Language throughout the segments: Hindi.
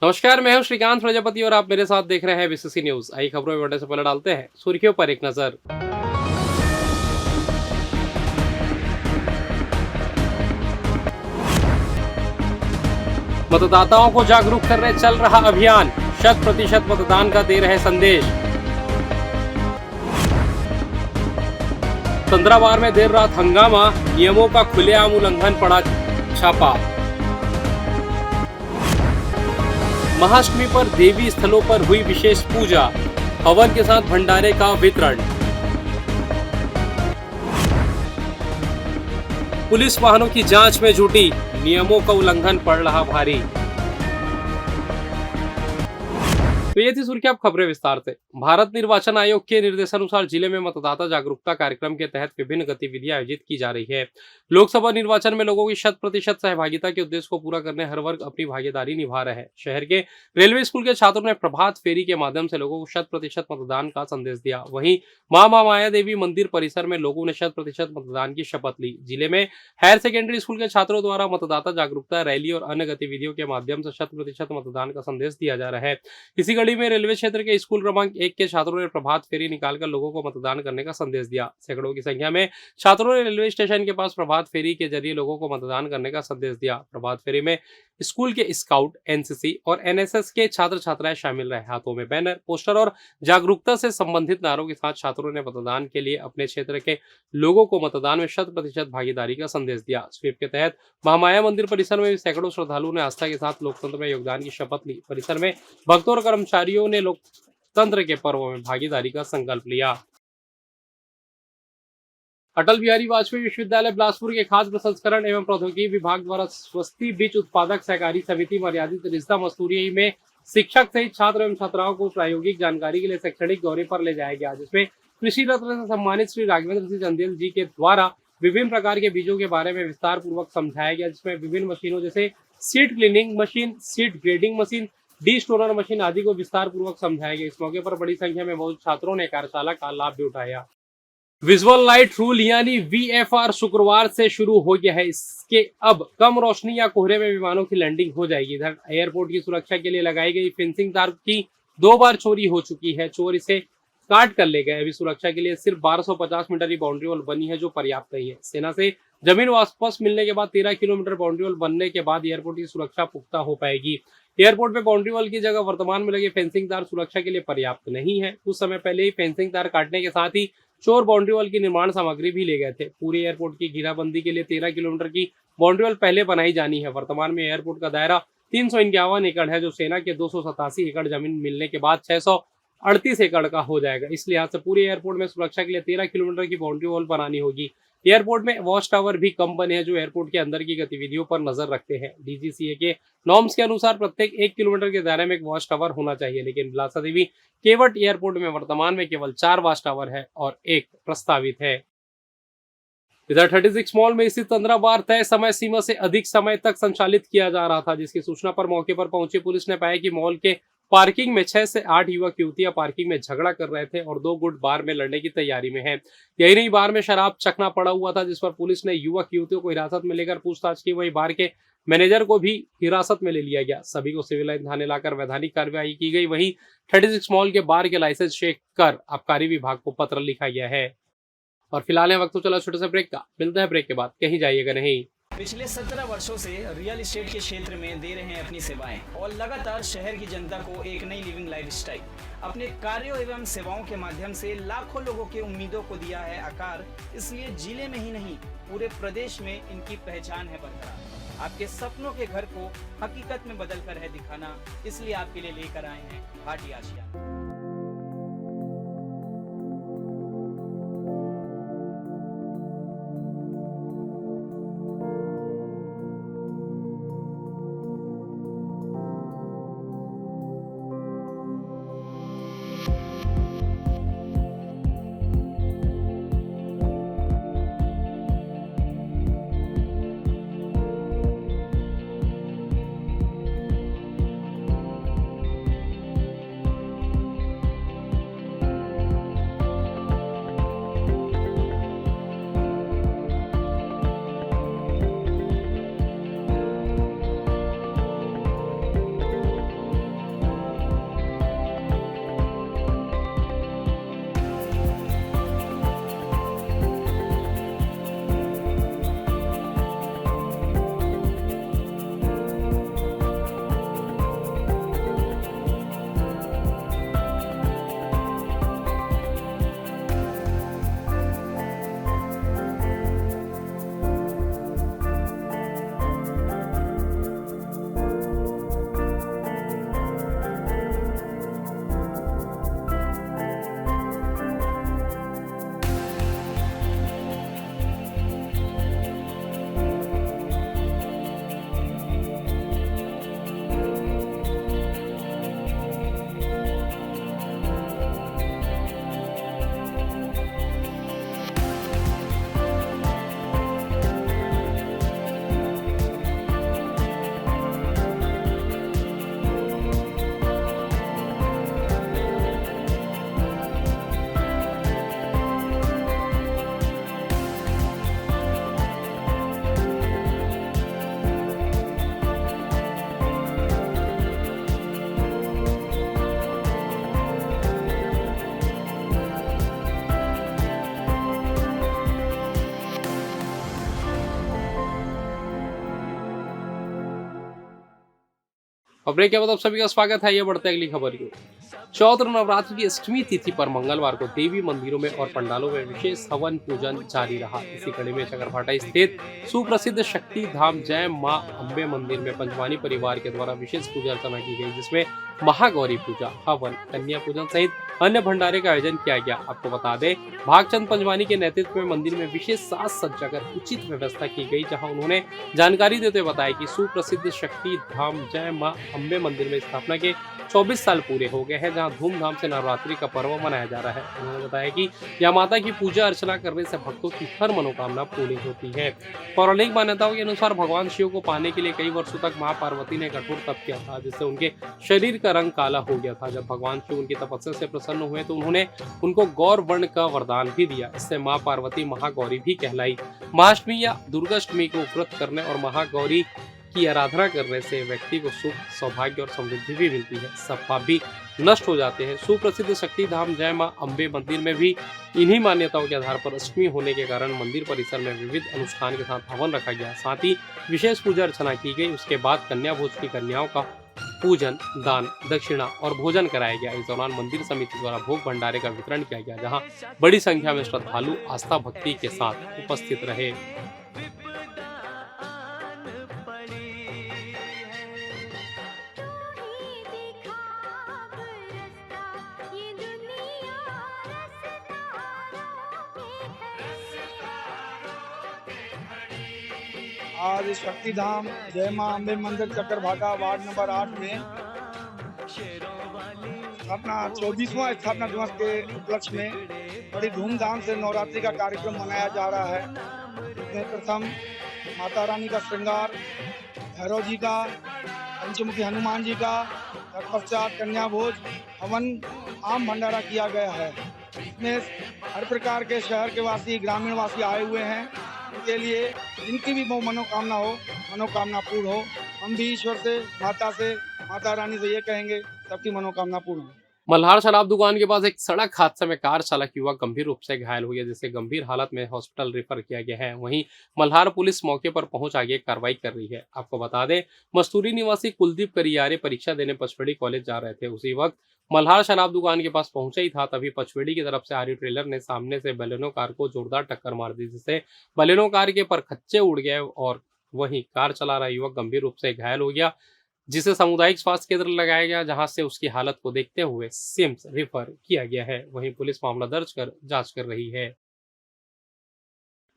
नमस्कार, मैं हूं श्रीकांत प्रजापति और आप मेरे साथ देख रहे हैं बीसीसी न्यूज। आई खबरों में बढ़ने से पहले डालते हैं सुर्खियों पर एक नजर। मतदाताओं को जागरूक करने चल रहा अभियान, 100% मतदान का दे रहे संदेश। तंद्राबार में देर रात हंगामा, नियमों का खुलेआम उल्लंघन पड़ा छापा। महाअष्टमी पर देवी स्थलों पर हुई विशेष पूजा, हवन के साथ भंडारे का वितरण। पुलिस वाहनों की जांच में जुटी, नियमों का उल्लंघन पड़ रहा भारी। तो ये थी सुर्खी। अब खबरें विस्तार से। भारत निर्वाचन आयोग के निर्देशानुसार जिले में मतदाता जागरूकता कार्यक्रम के तहत विभिन्न गतिविधियां आयोजित की जा रही है। लोकसभा निर्वाचन में लोगों की 100% सहभागिता के उद्देश्य को पूरा करने हर वर्ग अपनी भागीदारी निभा रहे हैं। शहर के रेलवे स्कूल के छात्रों ने प्रभात फेरी के माध्यम से लोगों को 100% मतदान का संदेश दिया। वहीं मां माया देवी मंदिर परिसर में लोगों ने 100% मतदान की शपथ ली। जिले में हायर सेकेंडरी स्कूल के छात्रों द्वारा मतदाता जागरूकता रैली और अन्य गतिविधियों के माध्यम से 100% मतदान का संदेश दिया जा रहा है। इसी कड़ी में रेलवे क्षेत्र के स्कूल क्रमांक 1 के छात्रों ने प्रभात फेरी निकालकर लोगों को मतदान करने का संदेश दिया। सैकड़ों की संख्या में छात्रों ने रेलवे स्टेशन के पास प्रभात फेरी के जरिए लोगों को मतदान करने का संदेश दिया। प्रभात फेरी में स्कूल के स्काउट, एनसीसी और एनएसएस के छात्र छात्राएं शामिल रहे। हाथों में बैनर, पोस्टर और जागरूकता से संबंधित नारों के साथ छात्रों ने मतदान के लिए अपने क्षेत्र के लोगों को मतदान में 100% भागीदारी का संदेश दिया। स्वीप के तहत महामाया मंदिर परिसर में सैकड़ों श्रद्धालुओं ने आस्था के साथ लोकतंत्र में योगदान की शपथ ली। परिसर में भक्तों और कर्मचारियों ने लोकतंत्र के पर्व में भागीदारी का संकल्प लिया। अटल बिहारी वाजपेयी विश्वविद्यालय बिलासपुर के खाद्य प्रसंस्करण एवं प्रौद्योगिकी विभाग द्वारा स्वस्ति बीज उत्पादक सहकारी समिति मर्यादित रिश्ता मसूरी में शिक्षक सहित छात्र एवं छात्राओं को प्रायोगिक जानकारी के लिए शैक्षणिक दौरे पर ले जाया गया, जिसमें कृषि रत्न से सम्मानित श्री राघवेंद्र सिंह चंदेल जी के द्वारा विभिन्न प्रकार के बीजों के बारे में विस्तार पूर्वक समझाया गया, जिसमें विभिन्न मशीनों जैसे seed cleaning machine, seed grading machine, D stoner machine आदि को विस्तार पूर्वक समझाया गया। इस मौके पर बड़ी संख्या में मौजूद छात्रों ने कार्यशाला का लाभ भी उठाया। विजुअल लाइट रूल यानी वीएफआर शुक्रवार से शुरू हो गया है। इसके अब कम रोशनी या कोहरे में विमानों की लैंडिंग हो जाएगी। इधर एयरपोर्ट की सुरक्षा के लिए लगाई गई फेंसिंग तार की 2 बार चोरी हो चुकी है। चोर इसे काट कर ले गए। अभी सुरक्षा के लिए सिर्फ 1250 मीटर की बाउंड्री वॉल बनी है, जो पर्याप्त नहीं है। सेना से जमीन वापस मिलने के बाद 13 किलोमीटर बाउंड्री वॉल बनने के बाद एयरपोर्ट की सुरक्षा पुख्ता हो पाएगी। एयरपोर्ट में बाउंड्री वॉल की जगह वर्तमान में लगे फेंसिंग तार सुरक्षा के लिए पर्याप्त नहीं है। कुछ समय पहले ही फेंसिंग तार काटने के साथ ही चोर बाउंड्री वॉल की निर्माण सामग्री भी ले गए थे। पूरे एयरपोर्ट की घेराबंदी के लिए 13 किलोमीटर की बाउंड्री वॉल पहले बनाई जानी है। वर्तमान में एयरपोर्ट का दायरा 351 एकड़ है, जो सेना के 287 एकड़ जमीन मिलने के बाद 638 एकड़ का हो जाएगा। इस लिहाज से पूरे एयरपोर्ट में सुरक्षा के लिए 13 किलोमीटर की बाउंड्री वॉल बनानी होगी। एयरपोर्ट में वॉच टावर भी कम बने हैं, जो एयरपोर्ट के अंदर की गतिविधियों पर नजर रखते हैं। डीजीसीए के नॉर्म्स के अनुसार प्रत्येक 1 किलोमीटर के दायरे में एक वॉच टावर होना चाहिए, लेकिन बिलासा देवी केवट एयरपोर्ट में वर्तमान में केवल 4 वॉच टावर है और 1 प्रस्तावित है। इधर 36 मॉल में स्थित तंद्राबार तय समय सीमा से अधिक समय तक संचालित किया जा रहा था, जिसकी सूचना पर मौके पर पहुंची पुलिस ने पाया कि मॉल के पार्किंग में 6 से 8 युवक युवतियां पार्किंग में झगड़ा कर रहे थे और 2 गुट बार में लड़ने की तैयारी में है। यही नहीं, बार में शराब चखना पड़ा हुआ था, जिस पर पुलिस ने युवक युवतियों को हिरासत में लेकर पूछताछ की। वहीं बार के मैनेजर को भी हिरासत में ले लिया गया। सभी को सिविल लाइन थाने लाकर वैधानिक कार्रवाई की गई। वहीं 36 मॉल के बार के लाइसेंस चेक कर आबकारी विभाग को पत्र लिखा गया है। और फिलहाल वक्त तो चला छोटे से ब्रेक का। मिलता है ब्रेक के बाद, कहीं जाइएगा नहीं। पिछले 17 वर्षों से रियल एस्टेट के क्षेत्र में दे रहे हैं अपनी सेवाएं और लगातार शहर की जनता को एक नई लिविंग लाइफस्टाइल। अपने कार्यों एवं सेवाओं के माध्यम से लाखों लोगों की उम्मीदों को दिया है आकार। इसलिए जिले में ही नहीं, पूरे प्रदेश में इनकी पहचान है बरकरार। आपके सपनों के घर को हकीकत में बदल कर है दिखाना। इसलिए आपके लिए लेकर आए हैं भाटी आशिया। और ब्रेक के बाद आप सभी का स्वागत है। ये बढ़ते अगली खबर की। चौथ नवरात्र की अष्टमी तिथि पर मंगलवार को देवी मंदिरों में और पंडालों में विशेष हवन पूजन जारी रहा। इसी कड़ी में चकरभाटा स्थित सुप्रसिद्ध शक्ति धाम जय मां अम्बे मंदिर में पंचवानी परिवार के द्वारा विशेष पूजा अर्चना की गई, जिसमें महागौरी पूजा, हवन, कन्या पूजन सहित अन्य भंडारे का आयोजन किया गया। आपको बता दें, भागचंद पंचवानी के नेतृत्व में मंदिर में विशेष साज सज्जा कर उचित व्यवस्था की गई, जहां उन्होंने जानकारी देते हुए बताया कि सुप्रसिद्ध शक्ति धाम जय मां अम्बे मंदिर में स्थापना के 24 साल पूरे हो गए हैं, जहां धूमधाम से नवरात्रि का पर्व मनाया जा रहा है। उन्होंने बताया कि यह माता की पूजा अर्चना करने से भक्तों की हर मनोकामना पूरी होती है। पौराणिक मान्यताओं के अनुसार भगवान शिव को पाने के लिए कई वर्षों तक मां पार्वती ने कठोर तप किया था, जिससे उनके शरीर का रंग काला हो गया था। जब भगवान शिव उनकी तपस्या से प्रसन्न हुए तो उन्होंने उनको गौर वर्ण का वरदान भी दिया। इससे मां पार्वती महागौरी भी कहलाई। महाअष्टमी या दुर्गाष्टमी को व्रत करने और महागौरी की आराधना करने से व्यक्ति को सुख, सौभाग्य और समृद्धि भी मिलती है, सब पाप भी नष्ट हो जाते हैं। सुप्रसिद्ध शक्ति धाम जय मां अम्बे मंदिर में भी इन्हीं मान्यताओं के आधार पर अष्टमी होने के कारण मंदिर परिसर में विविध अनुष्ठान के साथ हवन रखा गया, साथ ही विशेष पूजा अर्चना की गई। उसके बाद कन्या भोज की कन्याओं का पूजन, दान, दक्षिणा और भोजन कराया गया। इस दौरान मंदिर समिति द्वारा भोग भंडारे का वितरण किया गया, जहां बड़ी संख्या में श्रद्धालु आस्था भक्ति के साथ उपस्थित रहे। आज शक्तिधाम जय मां अम्बे मंदिर चकरभाटा वार्ड नंबर 8 में अपना 24वां स्थापना दिवस के उपलक्ष्य में बड़ी धूमधाम से नवरात्रि का कार्यक्रम मनाया जा रहा है। इसमें प्रथम माता रानी का श्रृंगार, भैरव जी का, पंचमुखी हनुमान जी का, तत्पश्चात कन्या भोज, हवन, आम भंडारा किया गया है। इसमें हर प्रकार के शहर के वासी, ग्रामीण वासी आए हुए हैं। उनके लिए जिनकी भी मनोकामना हो, मनोकामना पूर्ण हो। हम भी ईश्वर से, माता रानी से ये कहेंगे सबकी मनोकामना पूर्ण हो। मल्हार शराब दुकान के पास एक सड़क हादसे में कार चालक युवक गंभीर रूप से घायल हो गया, जिसे गंभीर हालत में हॉस्पिटल रेफर किया गया है। वहीं मल्हार पुलिस मौके पर पहुंच आगे कार्रवाई कर रही है। आपको बता दें, मस्तूरी निवासी कुलदीप करियारे परीक्षा देने पचपेड़ी कॉलेज जा रहे थे। उसी वक्त मल्हार शराब दुकान के पास पहुंचा ही था, तभी पचपेड़ी की तरफ से आ रही ट्रेलर ने सामने से बलेनो कार को जोरदार टक्कर मार दी, जिससे बलेनो कार के परखच्चे उड़ गए और वहीं कार चला रहा युवक गंभीर रूप से घायल हो गया, जिसे सामुदायिक स्वास्थ्य केंद्र लगाया गया, जहां से उसकी हालत को देखते हुए सिम्स रेफर किया गया है। वहीं पुलिस मामला दर्ज कर जांच कर रही है।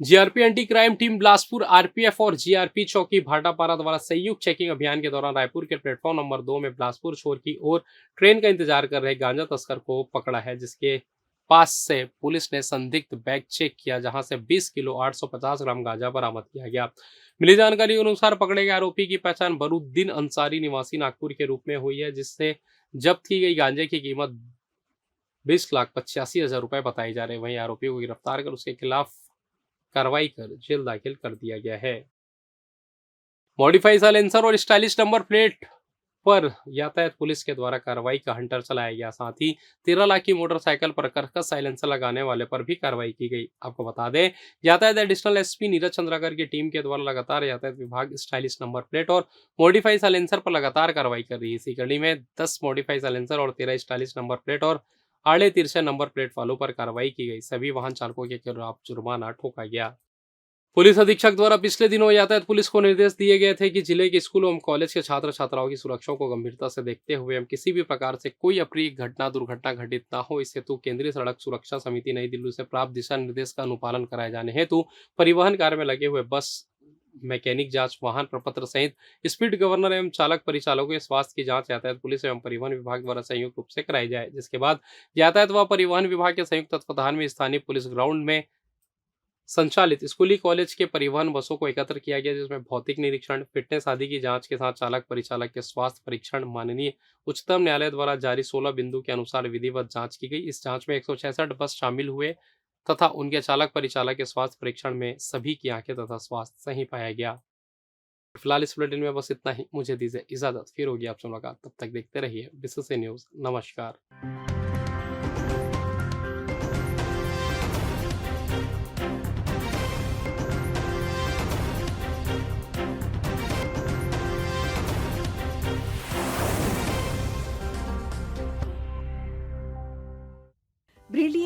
GRP anti crime team Bilaspur, RPF और जीआरपी चौकी भाटापारा द्वारा संयुक्त चेकिंग अभियान के दौरान रायपुर के प्लेटफॉर्म नंबर 2 में बिलासपुर छोर की ओर ट्रेन का इंतजार कर रहे गांजा तस्कर को पकड़ा है, जिसके पास से पुलिस ने संदिग्ध बैग चेक किया, जहां से 20 किलो 850 ग्राम गांजा बरामद किया गया। मिली जानकारी के अनुसार पकड़े गए आरोपी की पहचान बरूद्दीन अंसारी निवासी नागपुर के रूप में हुई है, जिससे जब्त की गई गांजे की कीमत 20,85,000 रुपए बताई जा रही है। वहीं आरोपी को गिरफ्तार कर उसके खिलाफ कार्रवाई कर जेल दाखिल कर दिया गया है। मॉडिफाई साइलेंसर और स्टाइलिश नंबर प्लेट पर यातायात पुलिस के द्वारा कार्रवाई का हंटर चलाया गया, साथ ही 13 लाख की मोटरसाइकिल पर कर्कश साइलेंसर लगाने वाले पर भी कार्रवाई की गई। आपको बता दें, यातायात एडिशनल एसपी नीरज चंद्राकर की टीम के द्वारा लगातार यातायात विभाग स्टाइलिश नंबर प्लेट और मॉडिफाई साइलेंसर पर लगातार कार्रवाई कर रही है। इसी कड़ी में 10 मॉडिफाई साइलेंसर और 13 स्टाइलिश नंबर प्लेट और आड़े तिरछे नंबर प्लेट वालों पर कार्रवाई की गई। सभी वाहन चालकों के खिलाफ जुर्माना ठोका गया। पुलिस अधीक्षक द्वारा पिछले दिनों यातायात पुलिस को निर्देश दिए गए थे कि जिले के स्कूल एवं कॉलेज के छात्र छात्राओं की सुरक्षा को गंभीरता से देखते हुए हम किसी भी प्रकार से कोई अप्रिय दुर्घटना घटित न हो, इस हेतु केंद्रीय सड़क सुरक्षा समिति नई दिल्ली से प्राप्त दिशा निर्देश का अनुपालन कराए जाने हेतु परिवहन कार्य में लगे हुए बस मैकेनिक जांच, वाहन प्रपत्र सहित स्पीड गवर्नर एवं चालक परिचालकों के स्वास्थ्य की जांच यातायात पुलिस एवं परिवहन विभाग द्वारा संयुक्त रूप से कराई जाए, जिसके बाद यातायात व परिवहन विभाग के संयुक्त तत्वाधान में स्थानीय पुलिस ग्राउंड में संचालित स्कूली कॉलेज के परिवहन बसों को एकत्र किया गया, जिसमें भौतिक निरीक्षण, फिटनेस आदि की जांच के साथ चालक परिचालक के स्वास्थ्य परीक्षण, माननीय उच्चतम न्यायालय द्वारा जारी 16 बिंदु के अनुसार विधिवत जांच की गई। इस जांच में 166 बस शामिल हुए तथा उनके चालक परिचालक के स्वास्थ्य परीक्षण में सभी की आंखें तथा स्वास्थ्य सही पाया गया। फिलहाल इस बुलेटिन में बस इतना ही। मुझे दीजिए इजाजत, फिर होगी आपसे मुलाकात। तब तक देखते रहिए बीसीसी न्यूज। नमस्कार।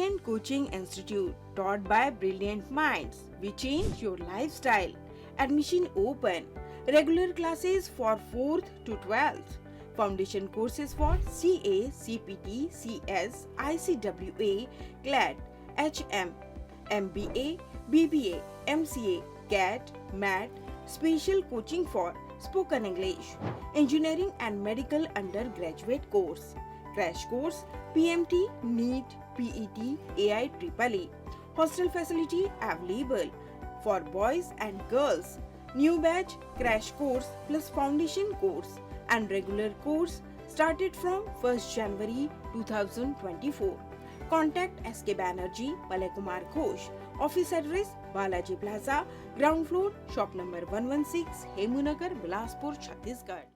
Brilliant Coaching Institute, taught by brilliant minds. We change your lifestyle. Admission open. Regular classes for 4th to 12th. Foundation courses for CA, CPT, CS, ICWA, CLAT, HM, MBA, BBA, MCA, CAT, MAT, special coaching for spoken English, engineering and medical undergraduate course, crash course, PMT, NEET, PET, AIEEE. Hostel facility available for boys and girls. New batch, crash course plus foundation course and regular course started from 1st January 2024. Contact SK Banerjee, Palay Kumar Ghosh. Office address Balaji Plaza, ground floor, shop number 116, Hemunagar, Bilaspur, Chhattisgarh.